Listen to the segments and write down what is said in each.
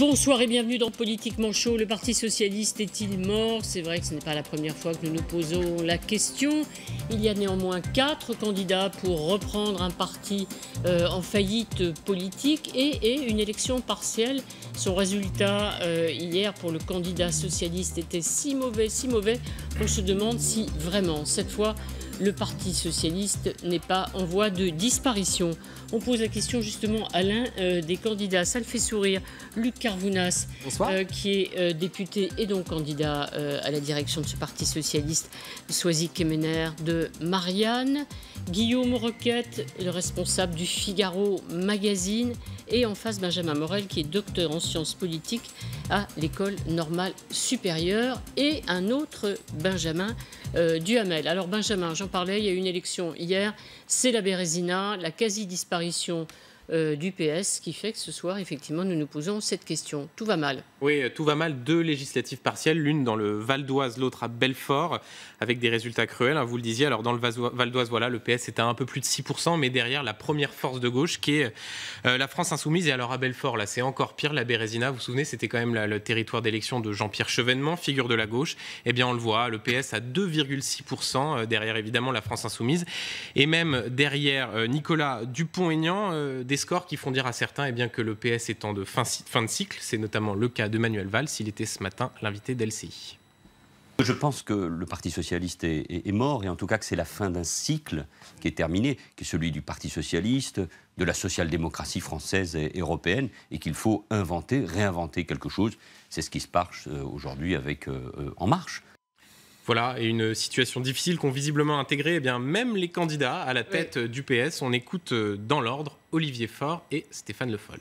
Bonsoir et bienvenue dans Politiquement Chaud. Le Parti Socialiste est-il mort? C'est vrai que ce n'est pas la première fois que nous nous posons la question. Il y a néanmoins 4 candidats pour reprendre un parti en faillite politique et une élection partielle. Son résultat hier pour le candidat socialiste était si mauvais qu'on se demande si vraiment cette fois le Parti Socialiste n'est pas en voie de disparition. On pose la question justement à l'un des candidats. Ça le fait sourire. Luc Carvounas, qui est député et donc candidat à la direction de ce Parti Socialiste, Soisy-Quéméner de Marianne. Guillaume Roquette, le responsable du Figaro Magazine. Et en face, Benjamin Morel, qui est docteur en sciences politiques à l'École normale supérieure. Et un autre Benjamin Duhamel. Alors Benjamin, j'en parlais, il y a eu une élection hier. C'est la Bérésina, la quasi-disparition du PS, qui fait que ce soir, effectivement, nous nous posons cette question. Tout va mal. Oui, tout va mal. 2 législatives partielles, l'une dans le Val d'Oise, l'autre à Belfort, avec des résultats cruels, hein, vous le disiez. Alors dans le Val d'Oise, voilà, le PS était à un peu plus de 6%, mais derrière la première force de gauche, qui est la France Insoumise. Et alors à Belfort, là, c'est encore pire. La Bérésina, vous vous souvenez, c'était quand même le territoire d'élection de Jean-Pierre Chevènement, figure de la gauche. Eh bien, on le voit, le PS à 2,6%, derrière évidemment la France Insoumise. Et même derrière Nicolas Dupont-Aignan, des scores qui font dire à certains eh bien, que le PS est en fin de cycle. C'est notamment le cas de Manuel Valls. Il était ce matin l'invité d'LCI. Je pense que le Parti Socialiste est mort, et en tout cas que c'est la fin d'un cycle qui est terminé, qui est celui du Parti Socialiste, de la social-démocratie française et européenne, et qu'il faut réinventer quelque chose. C'est ce qui se passe aujourd'hui avec En Marche. Voilà, et une situation difficile qu'ont visiblement intégré eh bien, même les candidats à la tête du PS. On écoute dans l'ordre Olivier Faure et Stéphane Le Foll.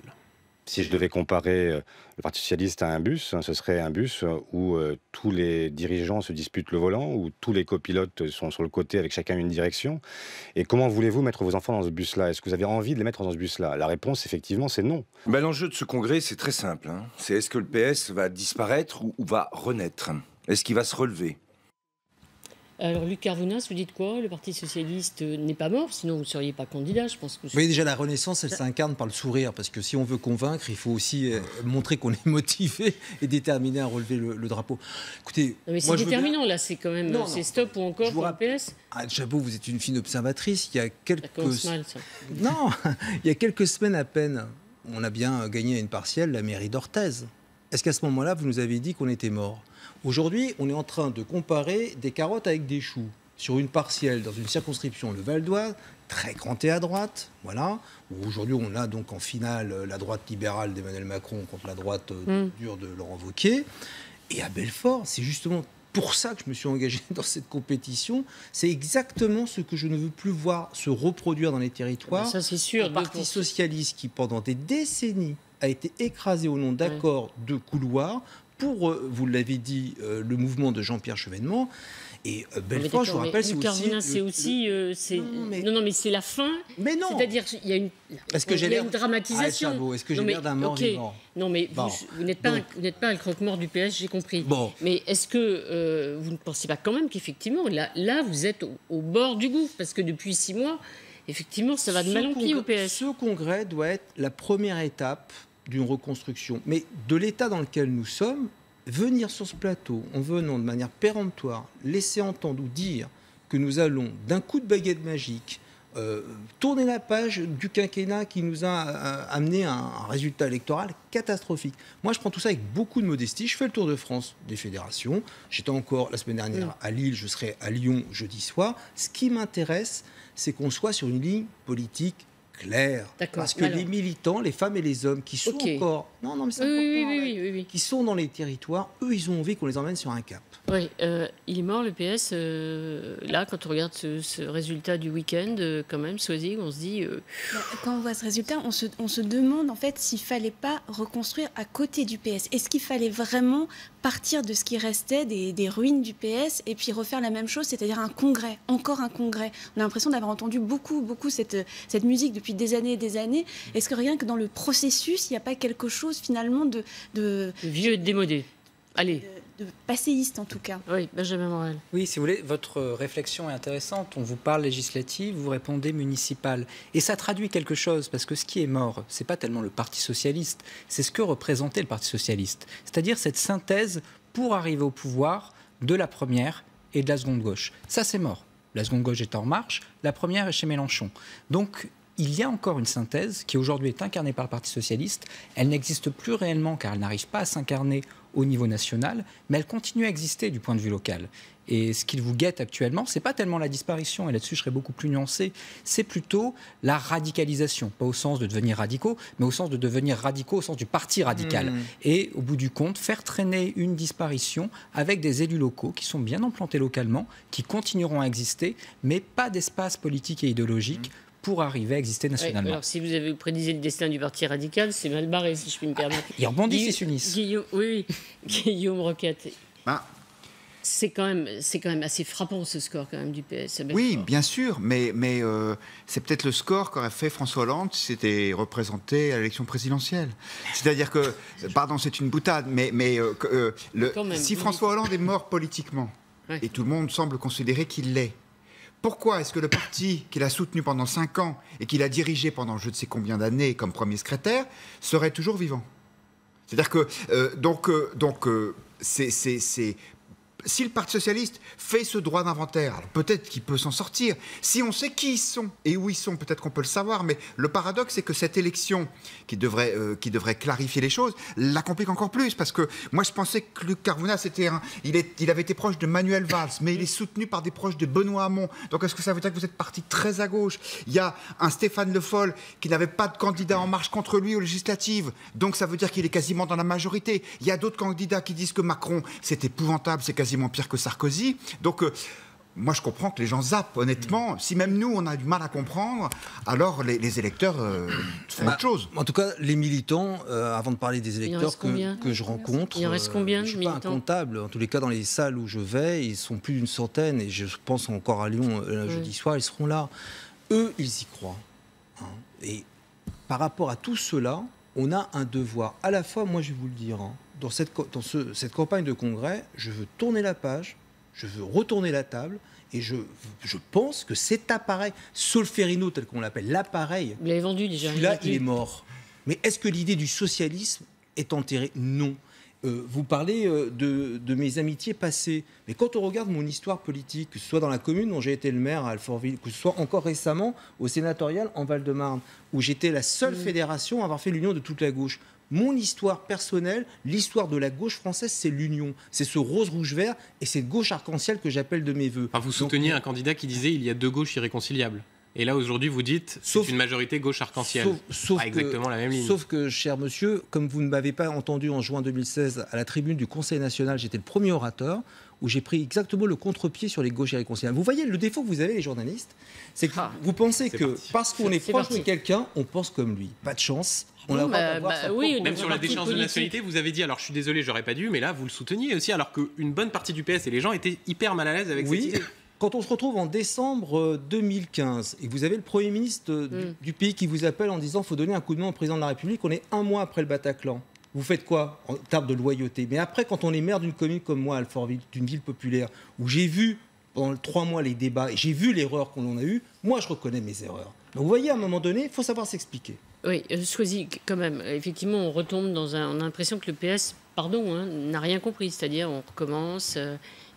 Si je devais comparer le Parti Socialiste à un bus, ce serait un bus où tous les dirigeants se disputent le volant, où tous les copilotes sont sur le côté avec chacun une direction. Et comment voulez-vous mettre vos enfants dans ce bus-là? Est-ce que vous avez envie de les mettre dans ce bus-là? La réponse, effectivement, c'est non. L'enjeu de ce congrès, c'est très simple. C'est est-ce que le PS va disparaître ou va renaître? Est-ce qu'il va se relever? Alors, Luc Carvounas, vous dites quoi? Le Parti Socialiste n'est pas mort, sinon vous ne seriez pas candidat, je pense que... Oui, déjà, la Renaissance, elle s'incarne par le sourire, parce que si on veut convaincre, il faut aussi montrer qu'on est motivé et déterminé à relever le drapeau. Écoutez, non, mais c'est déterminant, là, c'est quand même... c'est stop ou encore pour le PS? Chabot, vous êtes une fine observatrice. Il y a quelques... Ça commence mal, ça. Non, il y a quelques semaines à peine, on a bien gagné à une partielle la mairie d'Orthez. Est-ce qu'à ce moment-là, vous nous avez dit qu'on était mort? Aujourd'hui, on est en train de comparer des carottes avec des choux. Sur une partielle, dans une circonscription, le Val d'Oise, très cranté à droite, voilà. Aujourd'hui, on a donc en finale la droite libérale d'Emmanuel Macron contre la droite dure de Laurent Wauquiez. Et à Belfort, c'est justement pour ça que je me suis engagé dans cette compétition. C'est exactement ce que je ne veux plus voir se reproduire dans les territoires. Ça, c'est sûr. Un Parti socialiste qui, pendant des décennies, a été écrasé au nom d'accords de couloir pour, vous l'avez dit, le mouvement de Jean-Pierre Chevènement. Et Belfort, je vous rappelle, c'est aussi... Non, mais c'est la fin. Mais non. C'est-à-dire qu'il y a une, une dramatisation. Est-ce que j'ai l'air d'un mort vivant? Non, mais vous n'êtes pas un croque-mort du PS, j'ai compris. Bon. Mais est-ce que vous ne pensez pas quand même qu'effectivement, là vous êtes au bord du gouffre? Parce que depuis 6 mois, effectivement, ça va de mal en pis au PS. Ce congrès doit être la première étape d'une reconstruction. Mais de l'état dans lequel nous sommes, venir sur ce plateau en venant de manière péremptoire, laisser entendre ou dire que nous allons d'un coup de baguette magique tourner la page du quinquennat qui nous a amené à un résultat électoral catastrophique. Moi, je prends tout ça avec beaucoup de modestie. Je fais le tour de France des fédérations. J'étais encore la semaine dernière à Lille, je serai à Lyon jeudi soir. Ce qui m'intéresse, c'est qu'on soit sur une ligne politique clair, parce que les militants, les femmes et les hommes qui sont encore... Non, mais c'est important, qui sont dans les territoires, eux, ils ont envie qu'on les emmène sur un cap. Oui, il est mort, le PS. Là, quand on regarde ce résultat du week-end, quand même, Soisy, on se dit... Quand on voit ce résultat, on se demande, en fait, s'il ne fallait pas reconstruire à côté du PS. Est-ce qu'il fallait vraiment partir de ce qui restait, des ruines du PS, et puis refaire la même chose, c'est-à-dire un congrès, encore un congrès? On a l'impression d'avoir entendu beaucoup cette musique depuis des années et des années. Est-ce que rien que dans le processus, il n'y a pas quelque chose finalement de vieux et démodé? Allez. passéiste en tout cas. Oui, Benjamin Morel. Oui, si vous voulez, votre réflexion est intéressante. On vous parle législative, vous répondez municipal. Et ça traduit quelque chose, parce que ce qui est mort, c'est pas tellement le Parti socialiste, c'est ce que représentait le Parti socialiste. C'est-à-dire cette synthèse pour arriver au pouvoir de la première et de la seconde gauche. Ça, c'est mort. La seconde gauche est en marche, la première est chez Mélenchon. Donc, il y a encore une synthèse qui aujourd'hui est incarnée par le Parti socialiste. Elle n'existe plus réellement car elle n'arrive pas à s'incarner au niveau national, mais elle continue à exister du point de vue local. Et ce qu'il vous guette actuellement, ce n'est pas tellement la disparition, et là-dessus je serais beaucoup plus nuancé, c'est plutôt la radicalisation, pas au sens de devenir radicaux, mais au sens de devenir radicaux, au sens du parti radical. Et au bout du compte, faire traîner une disparition avec des élus locaux qui sont bien implantés localement, qui continueront à exister, mais pas d'espace politique et idéologique pour arriver à exister nationalement. Ouais, alors, si vous avez prédisé le destin du Parti radical, c'est mal barré, si je puis me permettre. Ils rebondissent, ils s'unissent. Guillaume Roquette. C'est quand même assez frappant, ce score quand même du PS. Oui, bien sûr, mais c'est peut-être le score qu'aurait fait François Hollande si c'était représenté à l'élection présidentielle. C'est-à-dire que, pardon, c'est une boutade, si François Hollande est mort politiquement, et tout le monde semble considérer qu'il l'est, pourquoi est-ce que le parti qu'il a soutenu pendant 5 ans et qu'il a dirigé pendant je ne sais combien d'années comme premier secrétaire serait toujours vivant? C'est-à-dire que si le Parti socialiste fait ce droit d'inventaire, alors peut-être qu'il peut s'en sortir. Si on sait qui ils sont et où ils sont, peut-être qu'on peut le savoir. Mais le paradoxe, c'est que cette élection, qui devrait clarifier les choses, la complique encore plus. Parce que moi, je pensais que Luc Carvounas, il avait été proche de Manuel Valls, mais il est soutenu par des proches de Benoît Hamon. Donc, est-ce que ça veut dire que vous êtes parti très à gauche? Il y a un Stéphane Le Foll qui n'avait pas de candidat En Marche contre lui aux législatives. Donc, ça veut dire qu'il est quasiment dans la majorité. Il y a d'autres candidats qui disent que Macron, c'est épouvantable, c'est quasiment pire que Sarkozy. Donc, moi, je comprends que les gens zappent, honnêtement. Si même nous, on a du mal à comprendre, alors les électeurs font autre chose. En tout cas, les militants, avant de parler des électeurs que je rencontre... Il en reste combien, je ne suis pas un comptable. En tous les cas, dans les salles où je vais, ils sont plus d'une centaine. Et je pense encore à Lyon, jeudi soir, ils seront là. Eux, ils y croient. Hein. Et par rapport à tout cela, on a un devoir. À la fois, moi, je vais vous le dire... Hein, dans cette campagne de congrès, je veux tourner la page, je veux retourner la table, et je pense que cet appareil, Solferino tel qu'on l'appelle, l'appareil, vous l'avez vendu déjà. Celui-là, il est mort. Mais est-ce que l'idée du socialisme est enterrée? Non. Vous parlez de mes amitiés passées. Mais quand on regarde mon histoire politique, que ce soit dans la commune dont j'ai été le maire à Alfortville, que ce soit encore récemment au sénatorial en Val-de-Marne, où j'étais la seule fédération à avoir fait l'union de toute la gauche. Mon histoire personnelle, l'histoire de la gauche française, c'est l'union. C'est ce rose-rouge-vert et cette gauche arc-en-ciel que j'appelle de mes voeux. Enfin, vous souteniez un candidat qui disait il y a deux gauches irréconciliables. Et là, aujourd'hui, vous dites c'est une majorité gauche arc-en-ciel. Pas exactement la même ligne. Sauf que, cher monsieur, comme vous ne m'avez pas entendu en juin 2016 à la tribune du Conseil national, j'étais le premier orateur où j'ai pris exactement le contre-pied sur les gauches irréconciliables. Vous voyez, le défaut que vous avez, les journalistes, c'est que vous pensez que parce qu'on est proche de quelqu'un, on pense comme lui. Pas de chance. Même sur la déchéance de nationalité, vous avez dit, alors je suis désolé, j'aurais pas dû, mais là, vous le souteniez aussi, alors qu'une bonne partie du PS et les gens étaient hyper mal à l'aise avec cette idée. Quand on se retrouve en décembre 2015 et que vous avez le Premier ministre du pays qui vous appelle en disant qu'il faut donner un coup de main au président de la République, on est 1 mois après le Bataclan. Vous faites quoi en termes de loyauté? Mais après, quand on est maire d'une commune comme moi, Alfortville, d'une ville populaire, où j'ai vu pendant 3 mois les débats et j'ai vu l'erreur qu'on a eue, moi je reconnais mes erreurs. Donc vous voyez, à un moment donné, il faut savoir s'expliquer. Oui, Choisy, quand même. Effectivement, on retombe on a l'impression que le PS, n'a rien compris. C'est-à-dire, on recommence,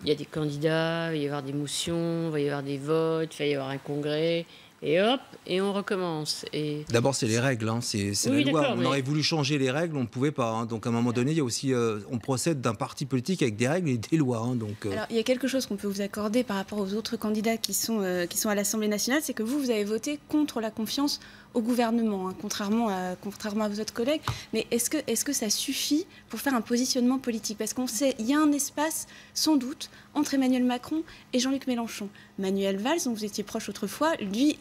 il y a des candidats, il va y avoir des motions, il va y avoir des votes, il va y avoir un congrès, et hop, et on recommence. D'abord, c'est les règles, hein. C'est la loi. On aurait voulu changer les règles, on ne pouvait pas. Hein. Donc, à un moment donné, il y a aussi, on procède d'un parti politique avec des règles et des lois. Hein. Donc, Alors, il y a quelque chose qu'on peut vous accorder par rapport aux autres candidats qui sont à l'Assemblée nationale, c'est que vous avez voté contre la confiance au gouvernement, hein, contrairement à vos autres collègues. Mais est-ce que ça suffit pour faire un positionnement politique? Parce qu'on sait, il y a un espace, sans doute, entre Emmanuel Macron et Jean-Luc Mélenchon. Manuel Valls, dont vous étiez proche autrefois, dit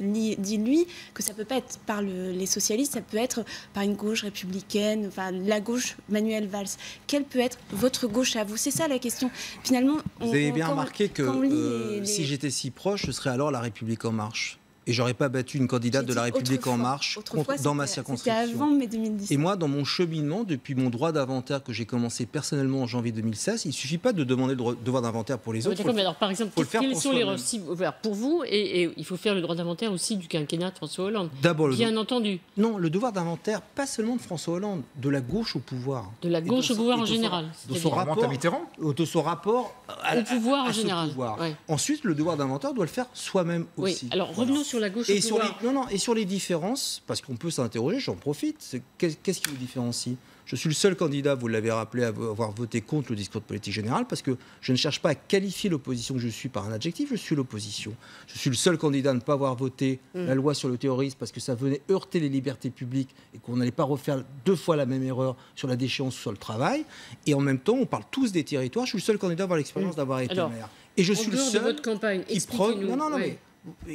que ça ne peut pas être par les socialistes, ça peut être par une gauche républicaine, enfin la gauche Manuel Valls. Quelle peut être votre gauche à vous? C'est ça la question. Finalement, vous avez bien remarqué que si j'étais si proche, ce serait alors La République En Marche. et j'aurais pas battu une candidate de la République En Marche dans ma circonscription. C'était avant mai 2017. Et moi, dans mon cheminement, depuis mon droit d'inventaire que j'ai commencé personnellement en janvier 2016, il ne suffit pas de demander le devoir d'inventaire pour les autres. D'accord, mais alors par exemple, quels sont les pour vous, et il faut faire le droit d'inventaire aussi du quinquennat de François Hollande. D'abord, bien entendu. Non, le devoir d'inventaire, pas seulement de François Hollande, de la gauche au pouvoir. De la gauche au pouvoir en général. De son rapport au pouvoir en général. Ouais. Ensuite, le devoir d'inventaire doit le faire soi-même aussi. Oui. Alors revenons sur la gauche au pouvoir. Et sur les différences, parce qu'on peut s'interroger, j'en profite, qu'est-ce qui vous différencie ? Je suis le seul candidat, vous l'avez rappelé, à avoir voté contre le discours de politique générale, parce que je ne cherche pas à qualifier l'opposition que je suis par un adjectif, je suis l'opposition. Je suis le seul candidat à ne pas avoir voté la loi sur le terrorisme, parce que ça venait heurter les libertés publiques et qu'on n'allait pas refaire 2 fois la même erreur sur la déchéance ou sur le travail. Et en même temps, on parle tous des territoires. Je suis le seul candidat à avoir l'expérience d'avoir été maire. Et je suis le seul de votre campagne, expliquez-nous.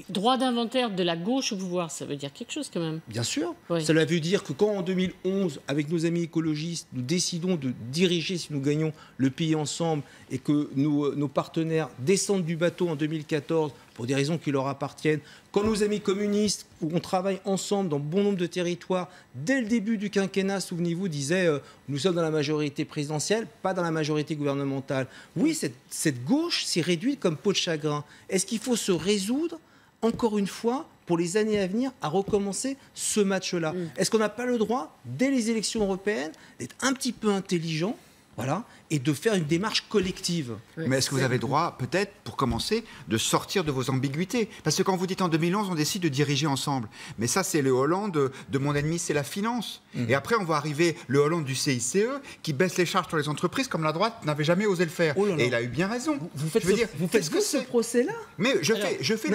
Droit d'inventaire de la gauche au pouvoir, ça veut dire quelque chose quand même. Bien sûr. Oui. Cela veut dire que quand en 2011, avec nos amis écologistes, nous décidons de diriger, si nous gagnons, le pays ensemble et que nos partenaires descendent du bateau en 2014 pour des raisons qui leur appartiennent, quand nos amis communistes, où on travaille ensemble dans bon nombre de territoires, dès le début du quinquennat, souvenez-vous, disaient nous sommes dans la majorité présidentielle, pas dans la majorité gouvernementale. Oui, cette gauche s'est réduite comme peau de chagrin. Est-ce qu'il faut se résoudre, encore une fois, pour les années à venir, à recommencer ce match-là? Est-ce qu'on n'a pas le droit, dès les élections européennes, d'être un petit peu intelligent, voilà, et de faire une démarche collective? Mais est-ce que vous avez le droit, peut-être, pour commencer, de sortir de vos ambiguïtés? Parce que quand vous dites en 2011, on décide de diriger ensemble. Mais ça, c'est le Hollande de mon ennemi, c'est la finance. Et après, on va arriver le Hollande du CICE, qui baisse les charges sur les entreprises, comme la droite n'avait jamais osé le faire. Oh là là. Et il a eu bien raison. Vous faites ce procès-là? Mais je fais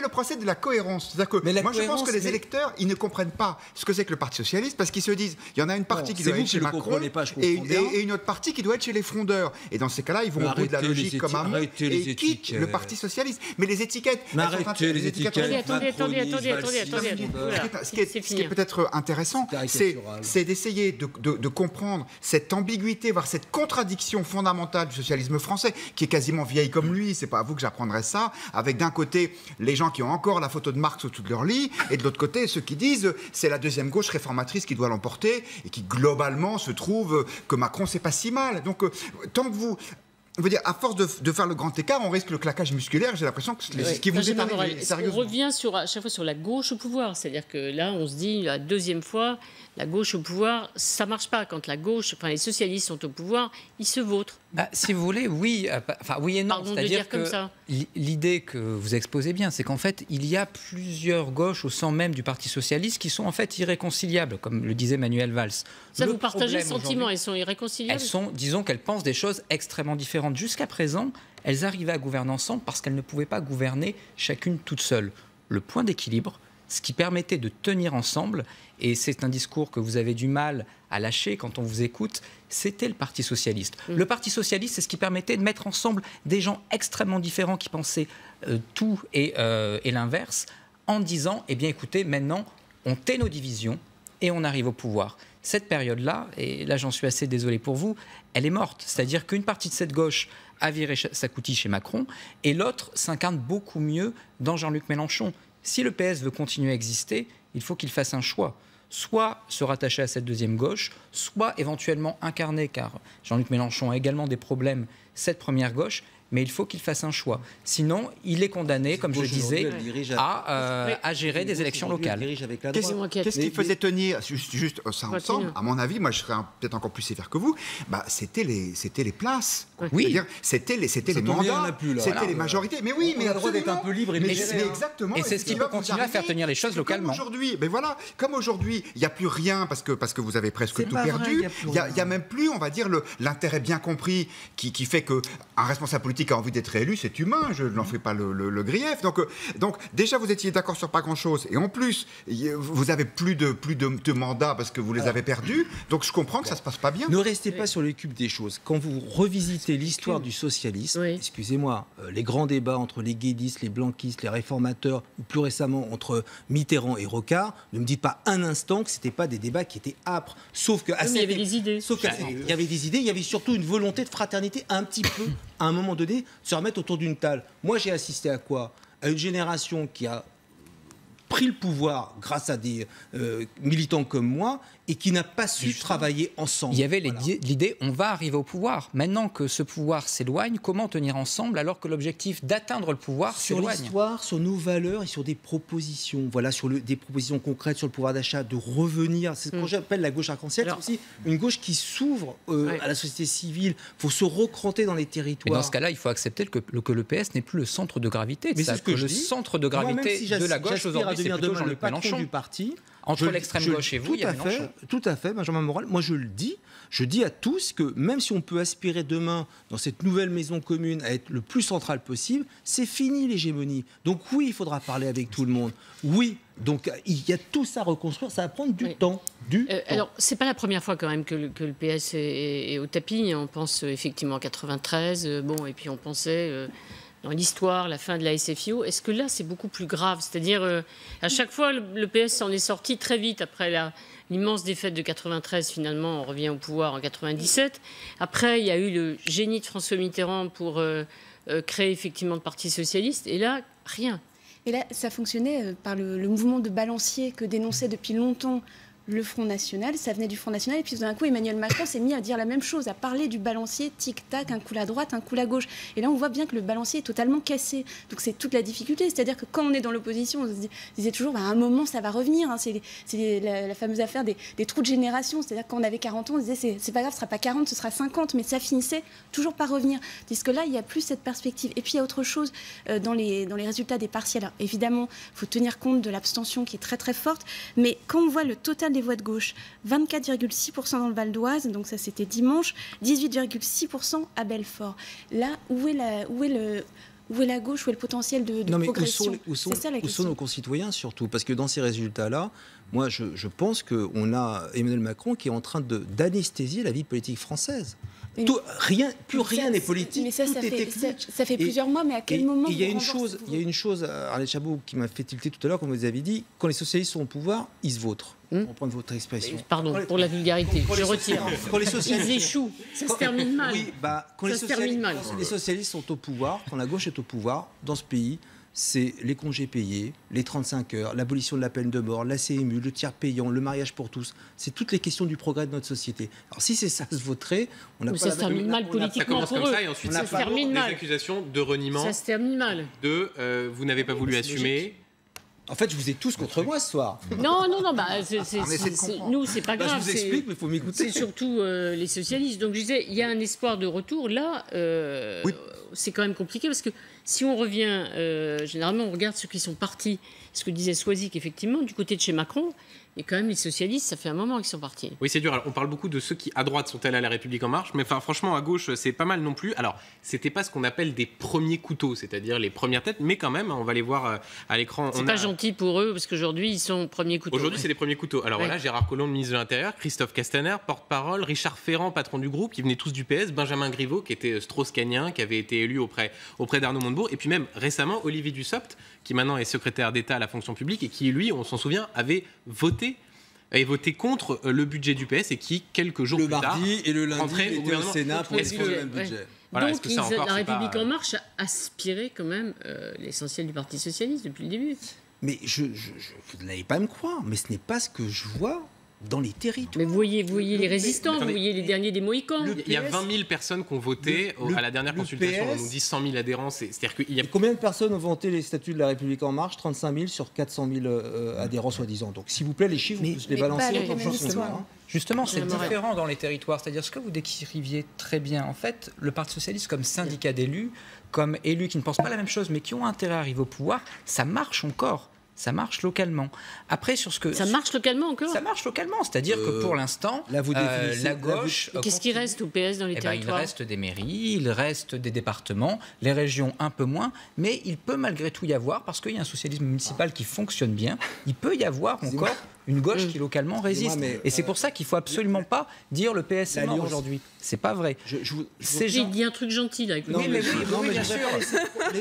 le procès de la cohérence. C'est-à-dire que moi, je pense que les électeurs, ils ne comprennent pas ce que c'est que le Parti Socialiste, parce qu'ils se disent, il y en a une partie qui doit être chez Macron, et une autre partie qui doit être chez les frondeurs. Et dans ces cas-là, ils vont au bout de la logique comme un et quittent le Parti Socialiste. Mais les étiquettes... Attendez. Ce qui est peut-être intéressant, c'est d'essayer de comprendre cette ambiguïté, voire cette contradiction fondamentale du socialisme français, qui est quasiment vieille comme lui, c'est pas à vous que j'apprendrai ça, avec d'un côté les gens qui ont encore la photo de Marx au-dessus de leur lit, et de l'autre côté ceux qui disent c'est la deuxième gauche réformatrice qui doit l'emporter, et qui globalement se trouve que Macron c'est pas si mal. Donc tant que vous... Je veux dire, à force de faire le grand écart, on risque le claquage musculaire. J'ai l'impression que c'est ce qui vous est arrivé. On revient à chaque fois sur la gauche au pouvoir. C'est-à-dire que là, on se dit, la deuxième fois, la gauche au pouvoir, ça ne marche pas. Quand les socialistes sont au pouvoir, ils se vautrent. Si vous voulez, oui. Oui et non. C'est-à-dire que l'idée que vous exposez bien, c'est qu'en fait, il y a plusieurs gauches au sein même du Parti socialiste qui sont en fait irréconciliables, comme le disait Manuel Valls. Ça, vous partagez le sentiment, elles sont irréconciliables? Disons qu'elles pensent des choses extrêmement différentes. Jusqu'à présent, elles arrivaient à gouverner ensemble parce qu'elles ne pouvaient pas gouverner chacune toute seule. Le point d'équilibre, ce qui permettait de tenir ensemble, et c'est un discours que vous avez du mal à lâcher quand on vous écoute, c'était le Parti socialiste. Le Parti socialiste, c'est ce qui permettait de mettre ensemble des gens extrêmement différents qui pensaient tout et l'inverse, en disant, eh bien écoutez, maintenant, on tait nos divisions et on arrive au pouvoir. Cette période-là, et là j'en suis assez désolé pour vous, elle est morte. C'est-à-dire qu'une partie de cette gauche a viré sa coutille chez Macron et l'autre s'incarne beaucoup mieux dans Jean-Luc Mélenchon. Si le PS veut continuer à exister, il faut qu'il fasse un choix. Soit se rattacher à cette deuxième gauche, soit éventuellement incarner, car Jean-Luc Mélenchon a également des problèmes, cette première gauche, mais il faut qu'il fasse un choix. Sinon, il est condamné, comme je le disais, à gérer des élections locales. Qu'est-ce qui faisait tenir juste ça ensemble? À mon avis, moi je serais peut-être encore plus sévère que vous, c'était les places. Oui. C'est-à-dire, c'était les mandats, c'était les majorités. Mais oui, mais on a le droit d'être un peu libre et exactement. Et c'est ce qui peut continuer à faire tenir les choses localement. Comme aujourd'hui, il n'y a plus rien parce que vous avez presque tout perdu. Il n'y a même plus, on va dire, l'intérêt bien compris qui fait qu'un responsable politique a envie d'être élu, c'est humain, je n'en fais pas le grief. Donc déjà, vous étiez d'accord sur pas grand-chose. Et en plus, vous avez plus de mandats parce que vous les avez perdus. Donc je comprends que ça se passe pas bien. Ne restez pas sur le cube des choses. Quand vous revisitez l'histoire du socialisme, excusez-moi, les grands débats entre les guédistes, les blanquistes, les réformateurs, ou plus récemment entre Mitterrand et Rocard, ne me dites pas un instant que c'était pas des débats qui étaient âpres. Sauf que il y avait des idées. Il y avait des idées, il y avait surtout une volonté de fraternité un petit peu, à un moment donné, de se remettre autour d'une table. Moi, j'ai assisté à quoi? à une génération qui a pris le pouvoir grâce à des militants comme moi et qui n'a pas su travailler ensemble. Il y avait l'idée, on va arriver au pouvoir. Maintenant que ce pouvoir s'éloigne, comment tenir ensemble alors que l'objectif d'atteindre le pouvoir s'éloigne ? Sur l'histoire, sur nos valeurs et sur des propositions. Voilà, sur des propositions concrètes sur le pouvoir d'achat, de revenir. C'est ce que j'appelle la gauche arc-en-ciel. C'est aussi une gauche qui s'ouvre à la société civile. Il faut se recranter dans les territoires. Mais dans ce cas-là, il faut accepter que le PS n'est plus le centre de gravité. Mais c'est ce que le centre de gravité de la gauche aujourd'hui, c'est plutôt Jean-Luc Mélenchon. Du parti. Entre l'extrême gauche et vous, il y a Mélenchon. Tout à fait, Benjamin Morel. Moi, je le dis. Je dis à tous que même si on peut aspirer demain, dans cette nouvelle maison commune, à être le plus central possible, c'est fini l'hégémonie. Donc oui, il faudra parler avec tout le monde. Oui, donc il y a tout ça à reconstruire. Ça va prendre du temps. Alors, c'est pas la première fois quand même que le PS est au tapis. On pense effectivement en 93. Et puis on pensait... dans l'histoire, la fin de la SFIO, est-ce que là, c'est beaucoup plus grave ? C'est-à-dire, à chaque fois, le PS s'en est sorti très vite après l'immense défaite de 93. Finalement, on revient au pouvoir en 97. Après, il y a eu le génie de François Mitterrand pour créer effectivement le Parti socialiste. Et là, rien. Et là, ça fonctionnait par le mouvement de balancier que dénonçait depuis longtemps le Front National, ça venait du Front National, et puis d'un coup Emmanuel Macron s'est mis à dire la même chose, à parler du balancier, tic-tac, un coup à droite, un coup à gauche. Et là on voit bien que le balancier est totalement cassé. Donc c'est toute la difficulté, c'est-à-dire que quand on est dans l'opposition, on se disait toujours, à un moment ça va revenir, hein. C'est la fameuse affaire des trous de génération, c'est-à-dire que quand on avait 40 ans, on se disait c'est pas grave, ce sera pas 40, ce sera 50, mais ça finissait toujours par revenir. Parce que là, il n'y a plus cette perspective. Et puis il y a autre chose dans les résultats des partiels. Alors, évidemment, il faut tenir compte de l'abstention qui est très très forte, mais quand on voit le total des voix de gauche, 24,6% dans le Val d'Oise, donc ça c'était dimanche, 18,6% à Belfort. Là, où est la gauche, où est le potentiel de progression ? Où sont nos concitoyens surtout ? Parce que dans ces résultats-là, moi je pense qu'on a Emmanuel Macron qui est en train d'anesthésier la vie politique française. Plus rien n'est politique, mais ça tout est technique. Ça fait plusieurs mois, mais à quel moment il y a une chose, Arlette Chabot, qui m'a fait tilter tout à l'heure, comme vous avez dit, quand les socialistes sont au pouvoir, ils se vautrent. Pour reprendre votre expression. Pardon, pour la vulgarité, je retire. Quand les socialistes... Ils échouent, ça se termine mal. Oui, quand les socialistes sont au pouvoir, quand la gauche est au pouvoir, dans ce pays, c'est les congés payés, les 35 heures, l'abolition de la peine de mort, la CMU, le tiers payant, le mariage pour tous. C'est toutes les questions du progrès de notre société. Alors si c'est ça se voterait, on n'a pas... Ça se termine mal politiquement pour eux. Ça commence comme ça et ensuite ça se termine mal. Des accusations de reniement. Ça se termine mal. Vous n'avez pas voulu assumer... En fait, je vous ai tous contre moi ce soir. Non, nous, c'est pas grave. Je vous explique, mais il faut m'écouter. C'est surtout les socialistes. Donc, je disais, il y a un espoir de retour. Là, c'est quand même compliqué parce que si on revient, généralement, on regarde ceux qui sont partis. Ce que disait Soisic, effectivement, du côté de chez Macron. Et quand même, les socialistes, ça fait un moment qu'ils sont partis. Oui, c'est dur. Alors, on parle beaucoup de ceux qui, à droite, sont allés à La République En Marche. Mais franchement, à gauche, c'est pas mal non plus. Alors, c'était pas ce qu'on appelle des premiers couteaux, c'est-à-dire les premières têtes. Mais quand même, on va les voir à l'écran. C'est pas gentil pour eux, parce qu'aujourd'hui, ils sont premiers couteaux. Aujourd'hui, c'est les premiers couteaux. Alors voilà, Gérard Collomb, ministre de l'Intérieur, Christophe Castaner, porte-parole, Richard Ferrand, patron du groupe, qui venaient tous du PS, Benjamin Griveaux, qui était strauss-cahnien, qui avait été élu auprès d'Arnaud Montebourg. Et puis même, récemment, Olivier Dussopt, qui maintenant est secrétaire d'État à la fonction publique et qui, lui, on s'en souvient, avait voté contre le budget du PS et qui, quelques jours plus tard, le mardi et le lundi, rentrait au Sénat pour le même budget. Voilà, donc, la République En Marche a aspiré quand même l'essentiel du Parti socialiste depuis le début. Mais vous n'allez pas me croire, mais ce n'est pas ce que je vois dans les territoires. Mais vous voyez les résistants, vous voyez les derniers des Mohicans. Il y a 20 000 personnes qui ont voté à la dernière consultation. On nous dit 100 000 adhérents. C'est-à-dire qu'il y a... Combien de personnes ont voté les statuts de la République En Marche ? 35 000 sur 400 000 adhérents, soi-disant. Donc, s'il vous plaît, les chiffres, vous les balancez. Justement, c'est différent dans les territoires. C'est-à-dire ce que vous décriviez très bien. En fait, le Parti socialiste, comme syndicat d'élus, comme élus qui ne pensent pas la même chose, mais qui ont intérêt à arriver au pouvoir, ça marche encore. Ça marche localement. Après, sur ce que... Ça marche localement encore ? Ça marche localement, c'est-à-dire que pour l'instant, la gauche... Qu'est-ce qui reste au PS dans les territoires ? Il reste des mairies, il reste des départements, les régions un peu moins, mais il peut malgré tout y avoir, parce qu'il y a un socialisme municipal qui fonctionne bien, il peut y avoir encore une gauche qui localement résiste. Et c'est pour ça qu'il ne faut absolument pas dire le PS est mort aujourd'hui. C'est pas vrai. J'ai dit un truc gentil là. Avec oui, bien sûr.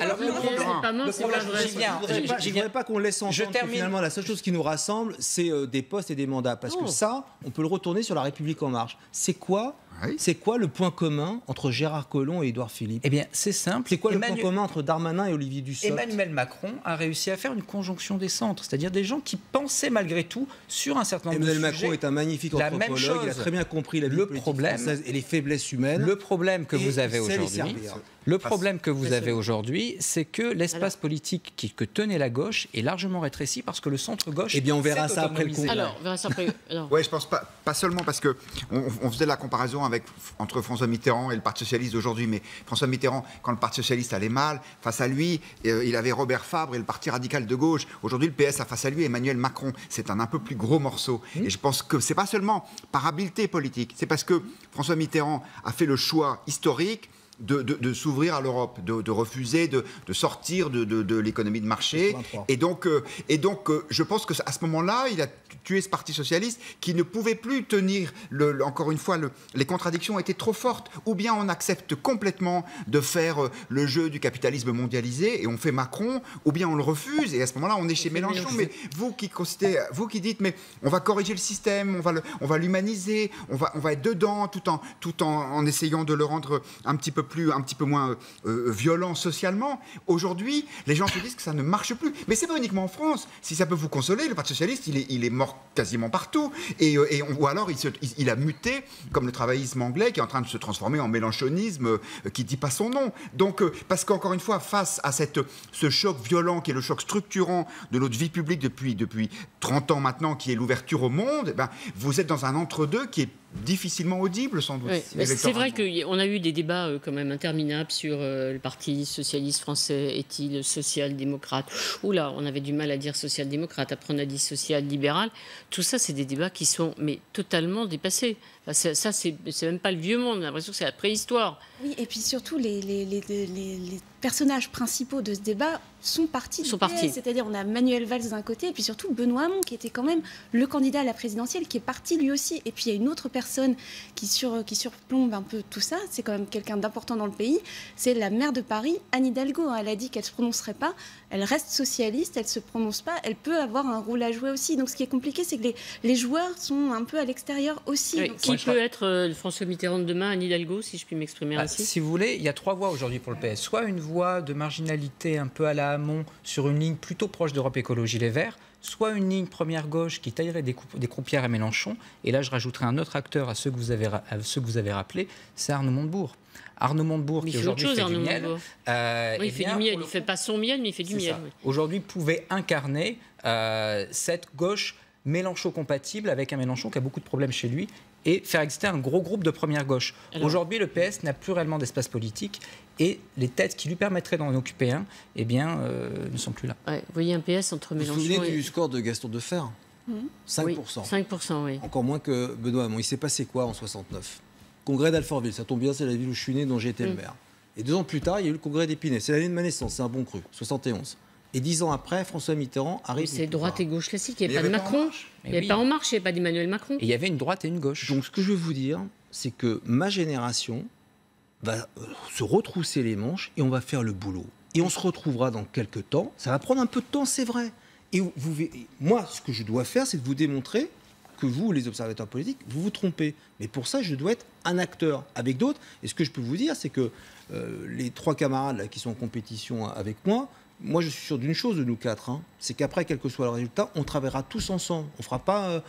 Alors, le PS n'est pas mort, c'est pas vrai. Je ne voudrais pas qu'on laisse entendre que finalement la seule chose qui nous rassemble, c'est des postes et des mandats. Parce que ça, on peut le retourner sur la République En Marche. C'est quoi Oui. C'est quoi le point commun entre Gérard Collomb et Édouard Philippe? Eh bien, c'est simple. C'est quoi le point commun entre Darmanin et Olivier Dussopt? Emmanuel Macron a réussi à faire une conjonction des centres, c'est-à-dire des gens qui pensaient malgré tout sur un certain nombre de sujets. Emmanuel Macron est un magnifique anthropologue, il a très bien compris la vie politique française et les faiblesses humaines. Le problème que vous avez aujourd'hui, c'est que l'espace politique que tenait la gauche est largement rétréci parce que le centre-gauche. Eh bien, on verra ça après le congrès. Alors, on verra ça après. Oui, je pense pas seulement parce que on faisait la comparaison entre François Mitterrand et le Parti socialiste d'aujourd'hui, mais François Mitterrand, quand le Parti socialiste allait mal, face à lui, il avait Robert Fabre et le Parti radical de gauche. Aujourd'hui, le PS a face à lui Emmanuel Macron. C'est un peu plus gros morceau. Et je pense que c'est pas seulement par habileté politique, c'est parce que François Mitterrand a fait le choix historique de s'ouvrir à l'Europe, de refuser de sortir de l'économie de marché. Et donc, je pense qu'à ce moment-là, il a tué ce Parti socialiste qui ne pouvait plus tenir, encore une fois, les contradictions étaient trop fortes. Ou bien on accepte complètement de faire le jeu du capitalisme mondialisé et on fait Macron, ou bien on le refuse et à ce moment-là, on est chez Mélenchon. Mais vous qui dites, mais on va corriger le système, on va l'humaniser, on va être dedans tout en essayant de le rendre un petit peu moins violent socialement. Aujourd'hui, les gens se disent que ça ne marche plus. Mais c'est pas uniquement en France. Si ça peut vous consoler, le Parti socialiste, il est mort quasiment partout. Ou alors, il a muté, comme le travaillisme anglais, qui est en train de se transformer en mélenchonisme, qui ne dit pas son nom. Donc, parce qu'encore une fois, face à ce choc violent, qui est le choc structurant de notre vie publique depuis 30 ans maintenant, qui est l'ouverture au monde, vous êtes dans un entre-deux qui est difficilement audible, sans doute. Oui, c'est vrai qu'on a eu des débats quand même interminables sur le Parti socialiste français est-il social-démocrate? Oula, on avait du mal à dire social-démocrate, après on a dit social-libéral. Tout ça, c'est des débats qui sont totalement dépassés. Ça, c'est même pas le vieux monde, on a l'impression que c'est la préhistoire. Oui, et puis surtout, les personnages principaux de ce débat sont partis du PS. C'est-à-dire, on a Manuel Valls d'un côté, et puis surtout Benoît Hamon, qui était quand même le candidat à la présidentielle, qui est parti lui aussi. Et puis, il y a une autre personne qui surplombe un peu tout ça, c'est quand même quelqu'un d'important dans le pays, c'est la maire de Paris, Anne Hidalgo. Elle a dit qu'elle ne se prononcerait pas, elle reste socialiste, elle ne se prononce pas, elle peut avoir un rôle à jouer aussi. Donc, ce qui est compliqué, c'est que les joueurs sont un peu à l'extérieur aussi. Oui, qui peut être François Mitterrand de demain, Anne Hidalgo, si je puis m'exprimer ainsi? Si vous voulez, il y a 3 voies aujourd'hui pour le PS. Soit une voie de marginalité un peu à la Hamon sur une ligne plutôt proche d'Europe Écologie Les Verts, soit une ligne première gauche qui taillerait des croupières à Mélenchon. Et là, je rajouterai un autre acteur à ceux que vous avez rappelés, c'est Arnaud Montebourg. Arnaud Montebourg, qui aujourd'hui fait du miel. Il fait du miel, il ne fait pas son miel, mais il fait du miel. Oui. Aujourd'hui, pouvait incarner cette gauche Mélenchon-compatible avec un Mélenchon qui a beaucoup de problèmes chez lui et faire exister un gros groupe de première gauche. Aujourd'hui, le PS n'a plus réellement d'espace politique et les têtes qui lui permettraient d'en occuper un, ne sont plus là. Ouais, vous voyez un PS entre Mélenchon et... Vous vous souvenez du score de Gaston Deffer 5%. Oui, 5%, oui. Encore moins que Benoît Hamon. Il s'est passé quoi en 69? Congrès d'Alfortville, ça tombe bien, c'est la ville où je suis né, dont j'ai été le maire. Et 2 ans plus tard, il y a eu le congrès d'Épinay. C'est l'année de ma naissance, c'est un bon cru, 71. Et 10 ans après, François Mitterrand arrive. C'est droite et gauche classique. Il n'y avait pas de Macron. Il n'y avait pas En Marche, il n'y avait pas d'Emmanuel Macron. Et il y avait une droite et une gauche. Donc ce que je veux vous dire, c'est que ma génération va se retrousser les manches et on va faire le boulot. Et on se retrouvera dans quelques temps. Ça va prendre un peu de temps, c'est vrai. Et moi, ce que je dois faire, c'est de vous démontrer que vous, les observateurs politiques, vous vous trompez. Mais pour ça, je dois être un acteur avec d'autres. Et ce que je peux vous dire, c'est que les 3 camarades là, qui sont en compétition avec moi, je suis sûr d'une chose de nous 4, c'est qu'après, quel que soit le résultat, on travaillera tous ensemble. On ne fera pas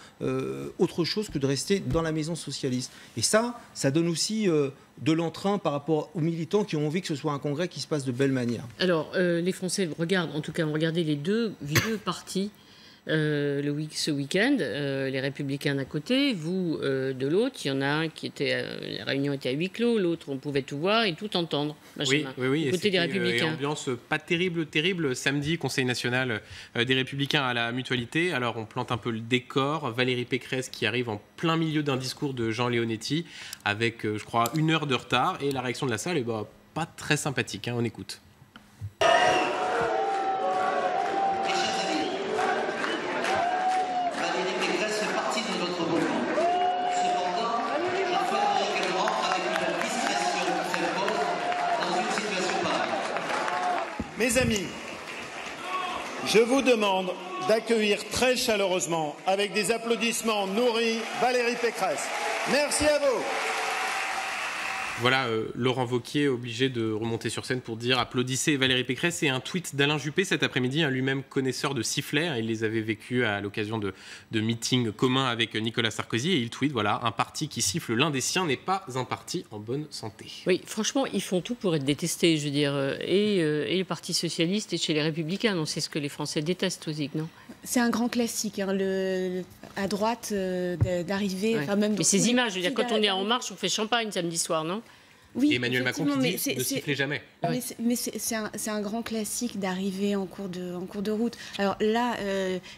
autre chose que de rester dans la maison socialiste. Et ça donne aussi de l'entrain par rapport aux militants qui ont envie que ce soit un congrès qui se passe de belle manière. Alors, les Français regardent, en tout cas, ont regardé les 2 vieux partis ce week-end, les Républicains d'un côté, vous de l'autre. Il y en a un qui était, la réunion était à huis clos, l'autre on pouvait tout voir et tout entendre. Oui, du côté des Républicains. Et ambiance pas terrible. Samedi, Conseil national des Républicains à la Mutualité. Alors on plante un peu le décor. Valérie Pécresse qui arrive en plein milieu d'un discours de Jean Leonetti avec, je crois, 1 heure de retard. Et la réaction de la salle est pas très sympathique. On écoute. Mes amis, je vous demande d'accueillir très chaleureusement, avec des applaudissements nourris, Valérie Pécresse. Merci à vous. Voilà, Laurent Wauquiez obligé de remonter sur scène pour dire « Applaudissez Valérie Pécresse » et un tweet d'Alain Juppé cet après-midi, lui-même connaisseur de sifflets. Il les avait vécus à l'occasion de meetings communs avec Nicolas Sarkozy et il tweet « Voilà, un parti qui siffle l'un des siens n'est pas un parti en bonne santé. » Oui, franchement, ils font tout pour être détestés, je veux dire, et le Parti Socialiste et chez les Républicains. Non, c'est ce que les Français détestent aussi, non? C'est un grand classique, hein, à droite, d'arriver... Ouais. Enfin, même mais ces images, je veux dire, quand on est en marche, on fait champagne samedi soir, non? Oui, et Emmanuel Macron qui dit ne sifflez jamais. Mais c'est un grand classique d'arriver en cours de route. Alors là,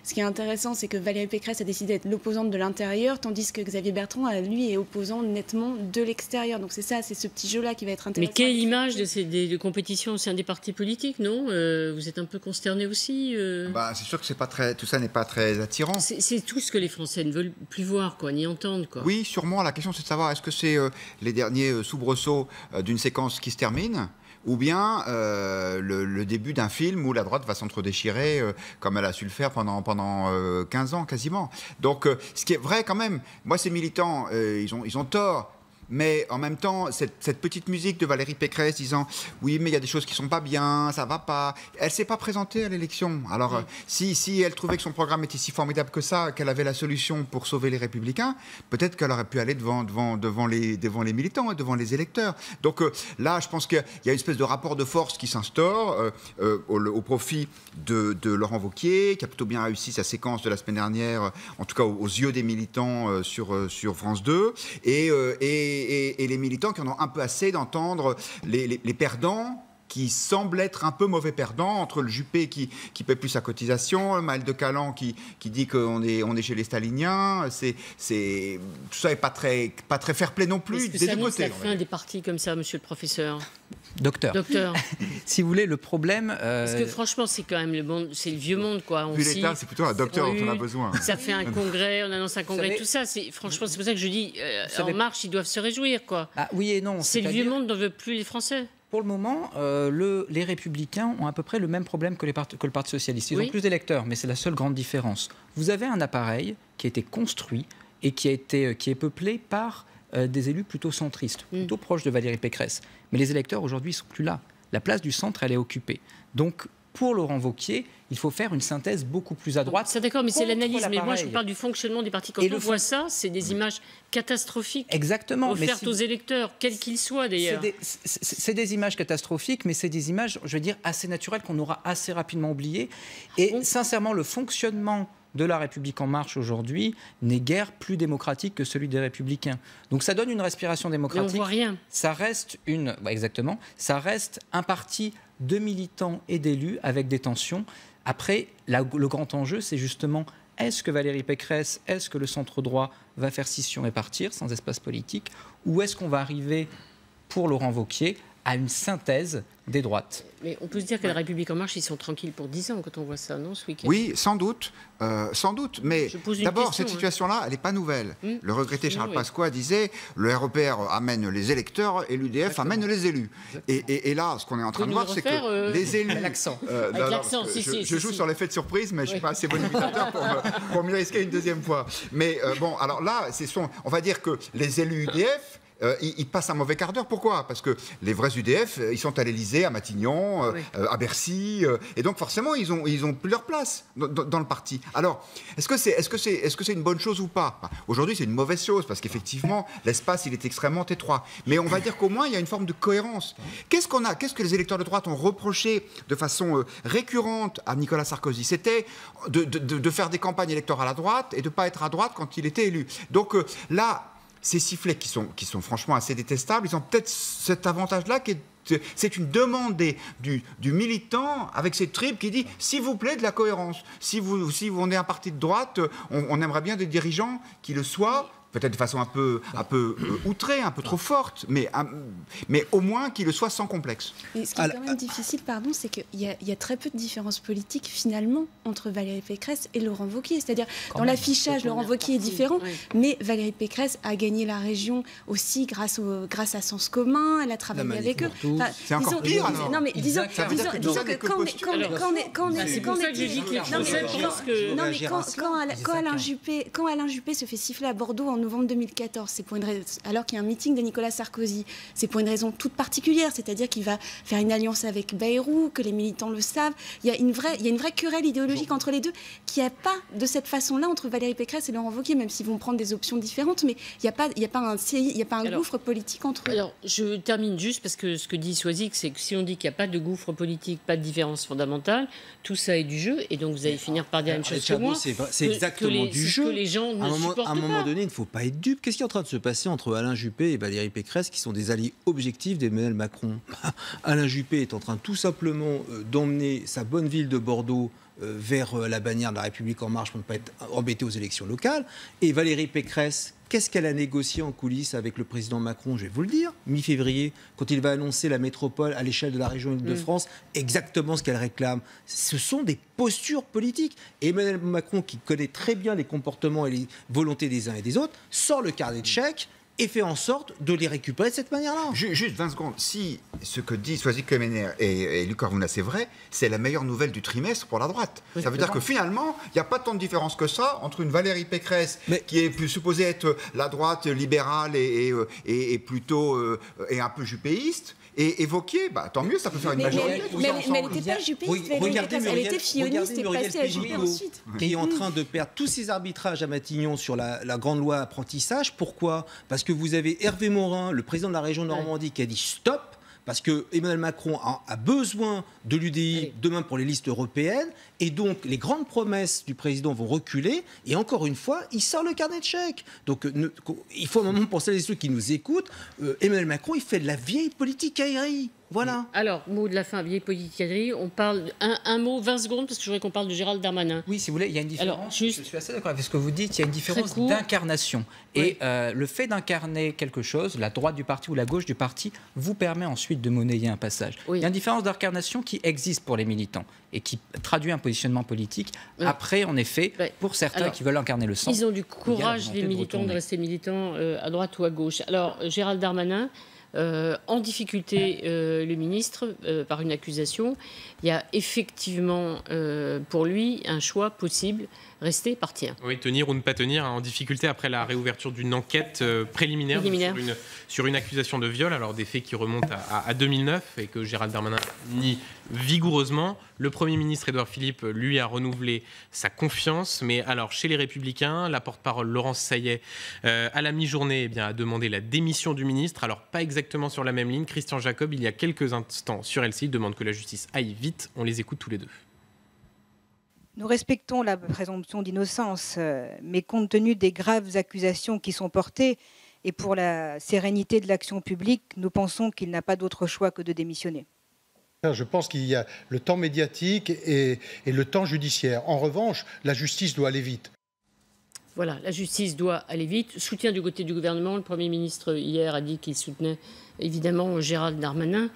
ce qui est intéressant, c'est que Valérie Pécresse a décidé d'être l'opposante de l'intérieur, tandis que Xavier Bertrand, lui, est opposant nettement de l'extérieur. Donc c'est ce petit jeu-là qui va être intéressant. Mais quelle image de compétition au sein des partis politiques, non? Vous êtes un peu consterné aussi C'est sûr que tout ça n'est pas très attirant. C'est tout ce que les Français ne veulent plus voir, quoi, ni entendre, quoi. Oui, sûrement. La question, c'est de savoir, est-ce que c'est les derniers soubresauts d'une séquence qui se termine, ou bien le début d'un film où la droite va s'entre-déchirer comme elle a su le faire pendant 15 ans quasiment. Donc ce qui est vrai quand même, moi ces militants, ils ont tort. Mais en même temps, cette petite musique de Valérie Pécresse disant « Oui, mais il y a des choses qui ne sont pas bien, ça ne va pas », elle ne s'est pas présentée à l'élection. Alors, si elle trouvait que son programme était si formidable que ça, qu'elle avait la solution pour sauver les Républicains, peut-être qu'elle aurait pu aller devant les militants, devant les électeurs. Donc là, je pense qu'il y a une espèce de rapport de force qui s'instaure au profit de Laurent Wauquiez, qui a plutôt bien réussi sa séquence de la semaine dernière, en tout cas aux yeux des militants sur France 2, et les militants qui en ont un peu assez d'entendre les perdants qui semblent être un peu mauvais perdants, entre le Juppé qui paie plus sa cotisation, Maël de Calan qui dit qu'on est chez les staliniens, tout ça n'est pas très fair-play non plus. Est-ce que ça annonce la fin des partis comme ça, monsieur le professeur? Docteur. Si vous voulez, le problème... Parce que franchement, c'est quand même c'est le vieux monde, quoi. Vu l'État, c'est plutôt un docteur dont on a besoin. Ça fait un congrès, on annonce un congrès, tout ça. Franchement, c'est pour ça que je dis, En Marche, ils doivent se réjouir, quoi. Ah, oui et non. C'est le vieux monde dont veulent plus les Français. Pour le moment, les Républicains ont à peu près le même problème que le Parti Socialiste. Ils ont plus d'électeurs, mais c'est la seule grande différence. Vous avez un appareil qui a été construit et qui est peuplé par des élus plutôt centristes, plutôt proches de Valérie Pécresse. Mais les électeurs, aujourd'hui, ne sont plus là. La place du centre, elle est occupée. Donc, pour Laurent Wauquiez, il faut faire une synthèse beaucoup plus à droite. C'est d'accord, mais c'est l'analyse. Mais moi, je vous parle du fonctionnement des partis. Quand on voit ça, c'est des images catastrophiques. Exactement. Offertes aux électeurs, quels qu'ils soient d'ailleurs. C'est des images catastrophiques, mais c'est des images, je veux dire, assez naturelles qu'on aura assez rapidement oubliées. Et sincèrement, le fonctionnement de la République en marche aujourd'hui n'est guère plus démocratique que celui des Républicains. Donc ça donne une respiration démocratique. Mais on voit rien. Ça reste exactement. Ça reste un parti de militants et d'élus avec des tensions. Après, le grand enjeu, c'est justement est-ce que Valérie Pécresse, est-ce que le centre droit va faire scission et partir sans espace politique, ou est-ce qu'on va arriver pour Laurent Wauquiez à une synthèse des droites? Mais on peut se dire que la République en marche, ils sont tranquilles pour 10 ans quand on voit ça, non, ce week-end? Oui, sans doute. Mais d'abord, cette situation-là, elle n'est pas nouvelle. Le regretté Charles Pasqua disait le REPR amène les électeurs et l'UDF amène les élus. Et là, ce qu'on est en train de voir, c'est que les élus... Avec l'accent, je joue sur l'effet de surprise, mais je ne suis pas assez bon imitateur pour m'y risquer une deuxième fois. Mais alors là, on va dire que les élus UDF... ils passent un mauvais quart d'heure. Pourquoi? Parce que les vrais UDF, ils sont à l'Élysée, à Matignon, à Bercy, et donc forcément, ils ont plus leur place dans le parti. Alors, est-ce que c'est une bonne chose ou pas? Aujourd'hui, c'est une mauvaise chose, parce qu'effectivement, l'espace, il est extrêmement étroit. Mais on va dire qu'au moins, il y a une forme de cohérence. Qu'est-ce que les électeurs de droite ont reproché de façon récurrente à Nicolas Sarkozy? C'était de faire des campagnes électorales à droite et de ne pas être à droite quand il était élu. Donc là, ces sifflets qui sont franchement assez détestables, ils ont peut-être cet avantage-là c'est une demande du militant avec ses tripes qui dit s'il vous plaît de la cohérence. Si on est un parti de droite, on aimerait bien des dirigeants qui le soient. Peut-être de façon un peu outrée, un peu trop forte, mais au moins qu'il le soit sans complexe. Et ce qui est quand même difficile, c'est qu'il y a très peu de différences politiques finalement entre Valérie Pécresse et Laurent Wauquiez. C'est-à-dire, dans l'affichage, Laurent Wauquiez est différent, mais Valérie Pécresse a gagné la région aussi grâce à Sens Commun, elle a travaillé avec eux. C'est encore pire alors. Non, mais disons que quand Alain Juppé se fait siffler à Bordeaux novembre 2014, c'est pour une raison, alors qu'il y a un meeting de Nicolas Sarkozy, c'est pour une raison toute particulière, c'est-à-dire qu'il va faire une alliance avec Bayrou, que les militants le savent. Il y a une vraie querelle idéologique entre les deux, qui n'est pas de cette façon-là entre Valérie Pécresse et Laurent Wauquiez, même s'ils vont prendre des options différentes, mais il n'y a pas un gouffre politique entre eux. Alors, je termine juste parce que ce que dit Soisic, c'est que si on dit qu'il n'y a pas de gouffre politique, pas de différence fondamentale, tout ça est du jeu, et donc vous allez finir par dire la même chose que moi. C'est exactement du jeu. Que les gens ne supportent à un moment donné, il ne faut pas être dupe. Qu'est-ce qui est en train de se passer entre Alain Juppé et Valérie Pécresse, qui sont des alliés objectifs d'Emmanuel Macron? Alain Juppé est en train tout simplement d'emmener sa bonne ville de Bordeaux vers la bannière de la République En Marche pour ne pas être embêté aux élections locales. Et Valérie Pécresse, qu'est-ce qu'elle a négocié en coulisses avec le président Macron? Je vais vous le dire, mi-février, quand il va annoncer la métropole à l'échelle de la région Île-de-France, exactement ce qu'elle réclame. Ce sont des postures politiques. Et Emmanuel Macron, qui connaît très bien les comportements et les volontés des uns et des autres, sort le carnet de chèques et fait en sorte de les récupérer de cette manière-là. Juste 20 secondes. Si ce que dit Soisic Kemener et Luc Arvouna, c'est vrai, c'est la meilleure nouvelle du trimestre pour la droite. Oui, ça veut dire que finalement, il n'y a pas tant de différence que ça entre une Valérie Pécresse, qui est supposée être la droite libérale et plutôt et un peu juppéiste, et Wauquiez, tant mieux, ça peut faire une majorité. Mais elle n'était pas juppéiste, elle était filloniste et passée à Juppé ensuite. Qui est en train de perdre tous ses arbitrages à Matignon sur la grande loi apprentissage. Pourquoi? Parce que vous avez Hervé Morin, le président de la région Normandie, qui a dit stop, parce que Emmanuel Macron a besoin de l'UDI demain pour les listes européennes, et donc les grandes promesses du président vont reculer, et encore une fois, il sort le carnet de chèques. Donc il faut un moment pour celles et ceux qui nous écoutent, Emmanuel Macron, il fait de la vieille politique aérie. Voilà. Alors, mot de la fin, vieille politique aérie, on parle un mot, 20 secondes, parce que je voudrais qu'on parle de Gérald Darmanin. Oui, si vous voulez, il y a une différence. Alors, juste, je suis assez d'accord avec ce que vous dites, il y a une différence d'incarnation. Et le fait d'incarner quelque chose, la droite du parti ou la gauche du parti, vous permet ensuite de monnayer un passage. Il y a une différence d'incarnation qui existe pour les militants et qui traduit un positionnement politique. Après, en effet, pour certains qui veulent incarner le sens, ils ont du courage, les militants, de rester militants à droite ou à gauche. Alors, Gérald Darmanin, en difficulté le ministre par une accusation, il y a effectivement pour lui un choix possible, rester, partir. Oui, tenir ou ne pas tenir, en difficulté après la réouverture d'une enquête préliminaire. Sur une accusation de viol, alors des faits qui remontent à 2009 et que Gérald Darmanin nie vigoureusement. Le Premier ministre Édouard Philippe, lui, a renouvelé sa confiance, mais alors chez les Républicains, la porte-parole Laurence Saillet, à la mi-journée, a demandé la démission du ministre. Alors pas exactement sur la même ligne. Christian Jacob, il y a quelques instants sur LCI, demande que la justice aille vite. On les écoute tous les deux. Nous respectons la présomption d'innocence, mais compte tenu des graves accusations qui sont portées et pour la sérénité de l'action publique, nous pensons qu'il n'a pas d'autre choix que de démissionner. Je pense qu'il y a le temps médiatique et le temps judiciaire. En revanche, la justice doit aller vite. Voilà, la justice doit aller vite. Soutien du côté du gouvernement. Le Premier ministre, hier, a dit qu'il soutenait évidemment Gérald Darmanin.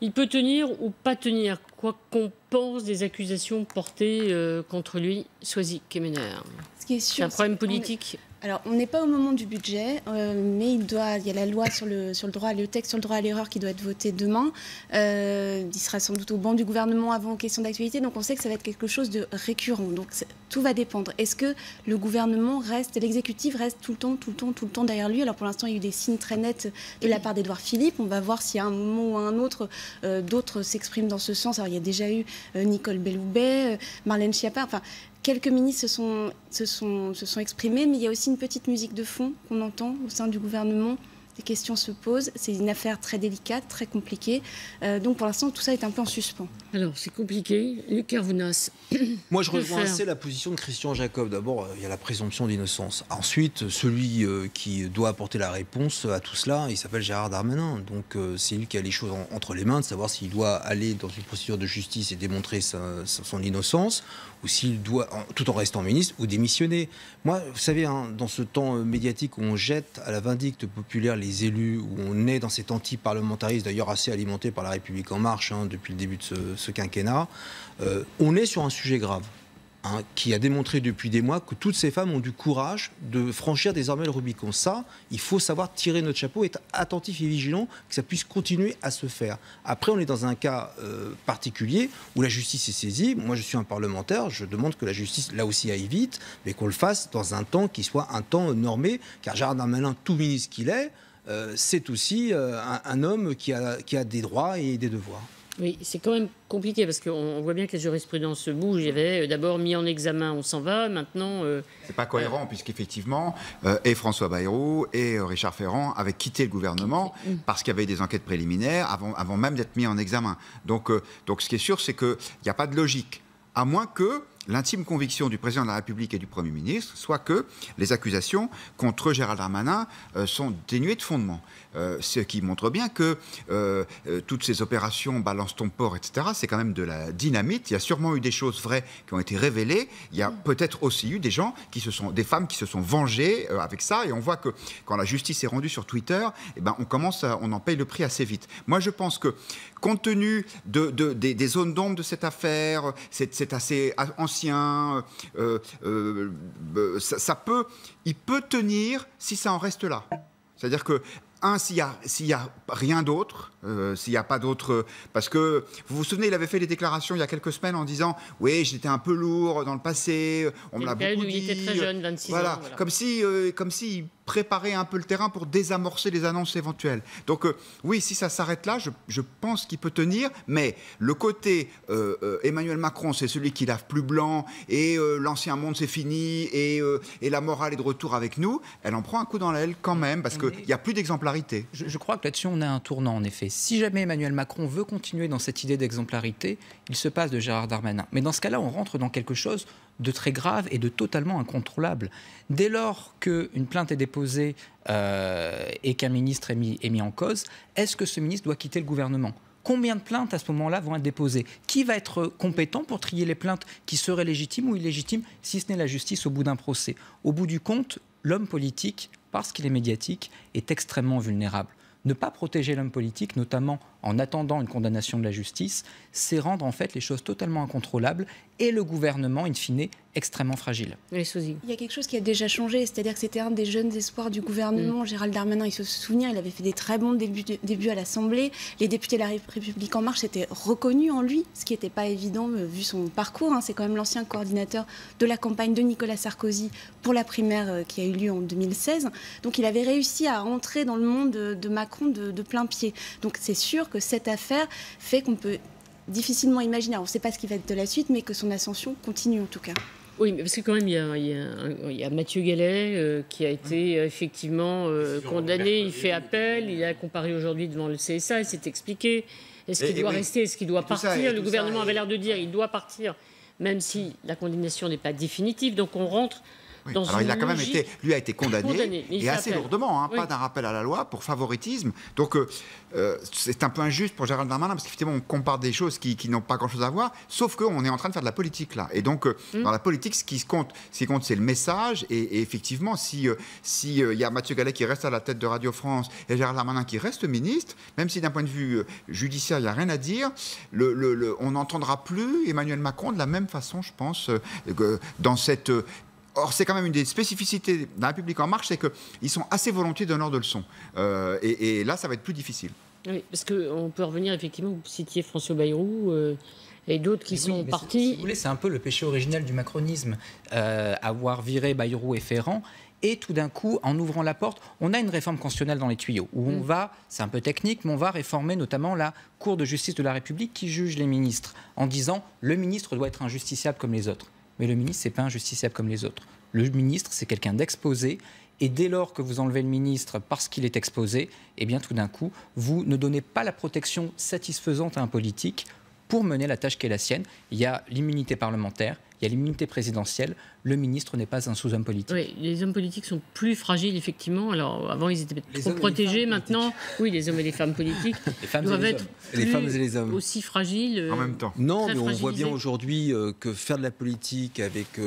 Il peut tenir ou pas tenir, quoi qu'on pense des accusations portées contre lui. Soisic Kemener. C'est un problème politique. Alors, on n'est pas au moment du budget, mais il y a la loi le texte sur le droit à l'erreur qui doit être voté demain. Il sera sans doute au banc du gouvernement avant aux questions d'actualité, donc on sait que ça va être quelque chose de récurrent. Donc tout va dépendre. Est-ce que le gouvernement l'exécutif reste tout le temps derrière lui? Alors pour l'instant, il y a eu des signes très nets de la part d'Édouard Philippe. On va voir si à un moment ou à un autre, d'autres s'expriment dans ce sens. Alors il y a déjà eu Nicole Belloubet, Marlène Schiappa, enfin... Quelques ministres se sont exprimés, mais il y a aussi une petite musique de fond qu'on entend au sein du gouvernement. Des questions se posent. C'est une affaire très délicate, très compliquée. Donc pour l'instant, tout ça est un peu en suspens. Alors, c'est compliqué. Luc Arvounas. Moi, je rejoins assez la position de Christian Jacob. D'abord, il y a la présomption d'innocence. Ensuite, celui qui doit apporter la réponse à tout cela, il s'appelle Gérald Darmanin. Donc, c'est lui qui a les choses entre les mains, de savoir s'il doit aller dans une procédure de justice et démontrer son innocence, ou s'il doit, tout en restant ministre, ou démissionner. Moi, vous savez, dans ce temps médiatique où on jette à la vindicte populaire les élus, où on est dans cet anti-parlementarisme, d'ailleurs assez alimenté par la République En Marche depuis le début de ce quinquennat, on est sur un sujet grave. qui a démontré depuis des mois que toutes ces femmes ont du courage de franchir désormais le Rubicon. Ça, il faut savoir tirer notre chapeau, être attentif et vigilant, que ça puisse continuer à se faire. Après, on est dans un cas particulier où la justice est saisie. Moi, je suis un parlementaire, je demande que la justice, là aussi, aille vite, mais qu'on le fasse dans un temps qui soit un temps normé, car Gérald Darmanin, tout ministre qu'il est, c'est aussi un homme qui a des droits et des devoirs. Oui, c'est quand même compliqué parce qu'on voit bien que la jurisprudence se bouge. Il y avait d'abord mis en examen, on s'en va, maintenant... C'est pas cohérent puisqu'effectivement, et François Bayrou et Richard Ferrand avaient quitté le gouvernement parce qu'il y avait des enquêtes préliminaires avant même d'être mis en examen. Donc ce qui est sûr, c'est qu'il n'y a pas de logique, à moins que l'intime conviction du président de la République et du Premier ministre soit que les accusations contre Gérald Darmanin sont dénuées de fondement. Ce qui montre bien que toutes ces opérations balance ton port, etc., c'est quand même de la dynamite. Il y a sûrement eu des choses vraies qui ont été révélées. Il y a peut-être aussi eu des femmes qui se sont vengées avec ça. Et on voit que quand la justice est rendue sur Twitter, eh ben, on en paye le prix assez vite. Moi, je pense que compte tenu des zones d'ombre de cette affaire, c'est assez ancien, il peut tenir si ça en reste là. C'est-à-dire que s'il y a rien d'autre, s'il n'y a pas d'autre... Parce que, vous vous souvenez, il avait fait des déclarations il y a quelques semaines en disant « Oui, j'étais un peu lourd dans le passé, on me l'a beaucoup dit. » Il était très jeune, 26 ans. Voilà. Comme s'il préparait un peu le terrain pour désamorcer les annonces éventuelles. Donc, oui, si ça s'arrête là, je pense qu'il peut tenir, mais le côté Emmanuel Macron, c'est celui qui lave plus blanc, et l'ancien monde, c'est fini, et la morale est de retour avec nous, elle en prend un coup dans l'aile quand même, parce qu'il n'y a plus d'exemplarité. Je crois que là-dessus, on a un tournant, en effet. Si jamais Emmanuel Macron veut continuer dans cette idée d'exemplarité, il se passe de Gérald Darmanin. Mais dans ce cas-là, on rentre dans quelque chose de très grave et de totalement incontrôlable. Dès lors qu'une plainte est déposée et qu'un ministre est mis en cause, est-ce que ce ministre doit quitter le gouvernement ? Combien de plaintes à ce moment-là vont être déposées ? Qui va être compétent pour trier les plaintes qui seraient légitimes ou illégitimes, si ce n'est la justice au bout d'un procès ? Au bout du compte, l'homme politique, parce qu'il est médiatique, est extrêmement vulnérable. Ne pas protéger l'homme politique, notamment en attendant une condamnation de la justice, c'est rendre en fait les choses totalement incontrôlables et le gouvernement, in fine, extrêmement fragile. Il y a quelque chose qui a déjà changé, c'est-à-dire que c'était un des jeunes espoirs du gouvernement. Gérald Darmanin, il se souvient, il avait fait des très bons débuts à l'Assemblée. Les députés de la République En Marche s'étaient reconnus en lui, ce qui n'était pas évident vu son parcours. C'est quand même l'ancien coordinateur de la campagne de Nicolas Sarkozy pour la primaire qui a eu lieu en 2016. Donc il avait réussi à entrer dans le monde de Macron de plein pied. Donc c'est sûr que cette affaire fait qu'on peut difficilement imaginer, alors on ne sait pas ce qui va être de la suite, mais que son ascension continue en tout cas. Oui, mais parce que quand même, il y a Mathieu Gallet qui a été effectivement condamné, il fait appel, il a comparé aujourd'hui devant le CSA, il s'est expliqué. Est-ce qu'il doit rester, est-ce qu'il doit partir ? Le gouvernement avait l'air de dire qu'il doit partir, même si la condamnation n'est pas définitive. Donc on rentre... Oui. Alors il a quand même lui a été condamné et assez lourdement, oui. Pas d'un rappel à la loi pour favoritisme. Donc c'est un peu injuste pour Gérald Darmanin parce qu'effectivement on compare des choses qui n'ont pas grand-chose à voir. Sauf qu'on est en train de faire de la politique là. Et donc dans la politique, ce qui compte, c'est le message. Et effectivement, si y a Mathieu Gallet qui reste à la tête de Radio France et Gérald Darmanin qui reste ministre, même si d'un point de vue judiciaire il n'y a rien à dire, on n'entendra plus Emmanuel Macron de la même façon, je pense, dans cette Or, c'est quand même une des spécificités de la République En Marche, c'est qu'ils sont assez volontiers donneurs de leçons. Et là, ça va être plus difficile. Oui, parce qu'on peut revenir, effectivement, vous citiez François Bayrou et d'autres qui sont partis. Si vous voulez, c'est un peu le péché originel du macronisme, avoir viré Bayrou et Ferrand. Et tout d'un coup, en ouvrant la porte, on a une réforme constitutionnelle dans les tuyaux, où on va, c'est un peu technique, mais on va réformer notamment la Cour de justice de la République qui juge les ministres, en disant « le ministre doit être injusticiable comme les autres ». Mais le ministre, ce n'est pas injusticiable comme les autres. Le ministre, c'est quelqu'un d'exposé. Et dès lors que vous enlevez le ministre parce qu'il est exposé, eh bien tout d'un coup, vous ne donnez pas la protection satisfaisante à un politique pour mener la tâche qui est la sienne. Il y a l'immunité parlementaire, il y a l'immunité présidentielle. le ministre n'est pas un sous-homme politique. Oui, les hommes politiques sont plus fragiles, effectivement. Alors, avant, ils étaient trop protégés. Maintenant, oui, les hommes et les femmes politiques doivent être les femmes et les hommes aussi fragiles. En même temps. Non, mais on voit bien aujourd'hui que faire de la politique avec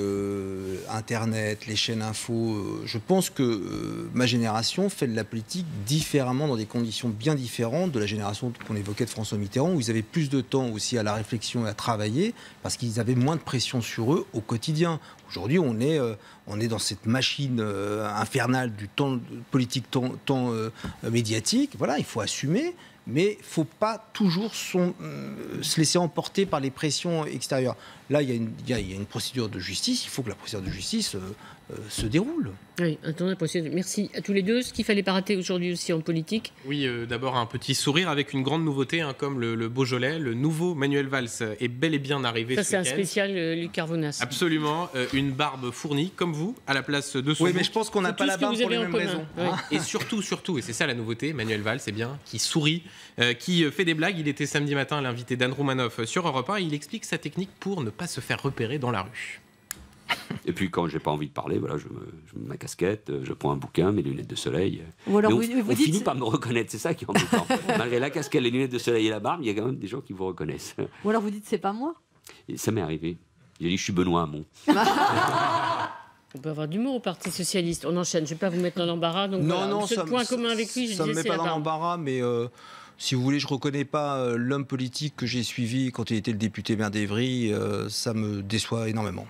Internet, les chaînes info, je pense que ma génération fait de la politique différemment, dans des conditions bien différentes de la génération qu'on évoquait de François Mitterrand, où ils avaient plus de temps aussi à la réflexion et à travailler, parce qu'ils avaient moins de pression sur eux au quotidien. Aujourd'hui, on est dans cette machine infernale du temps politique, temps médiatique. Voilà, il faut assumer, mais il ne faut pas toujours se laisser emporter par les pressions extérieures. Là, il y a une procédure de justice. Il faut que la procédure de justice se déroule. Oui, attendez, merci à tous les deux. Ce qu'il ne fallait pas rater aujourd'hui aussi en politique. Oui, d'abord un petit sourire avec une grande nouveauté, comme le Beaujolais. Le nouveau Manuel Valls est bel et bien arrivé. Ça, c'est un spécial Luc Carvonas. Absolument. Une barbe fournie, comme vous, à la place de son. Oui, mais je pense qu'on n'a pas la barbe pour les mêmes raisons. Ouais. Et surtout, et c'est ça la nouveauté, Manuel Valls, c'est bien, qui sourit, qui fait des blagues. Il était samedi matin l'invité d'Anne Roumanoff sur Europe 1 et il explique sa technique pour ne pas se faire repérer dans la rue. Et puis quand j'ai pas envie de parler, voilà, je mets ma casquette, je prends un bouquin, mes lunettes de soleil. Ou alors on finit par me reconnaître, c'est ça qui est embêtant. Malgré la casquette, les lunettes de soleil et la barbe, il y a quand même des gens qui vous reconnaissent. Ou alors vous dites c'est pas moi. Et ça m'est arrivé. J'ai dit je suis Benoît Hamon. On peut avoir d'humour au Parti Socialiste. On enchaîne, je ne vais pas vous mettre dans l'embarras. Donc Non, ce point commun avec lui, ça ne me met pas dans l'embarras, mais si vous voulez, je ne reconnais pas l'homme politique que j'ai suivi quand il était le député maire d'Évry. Ça me déçoit énormément.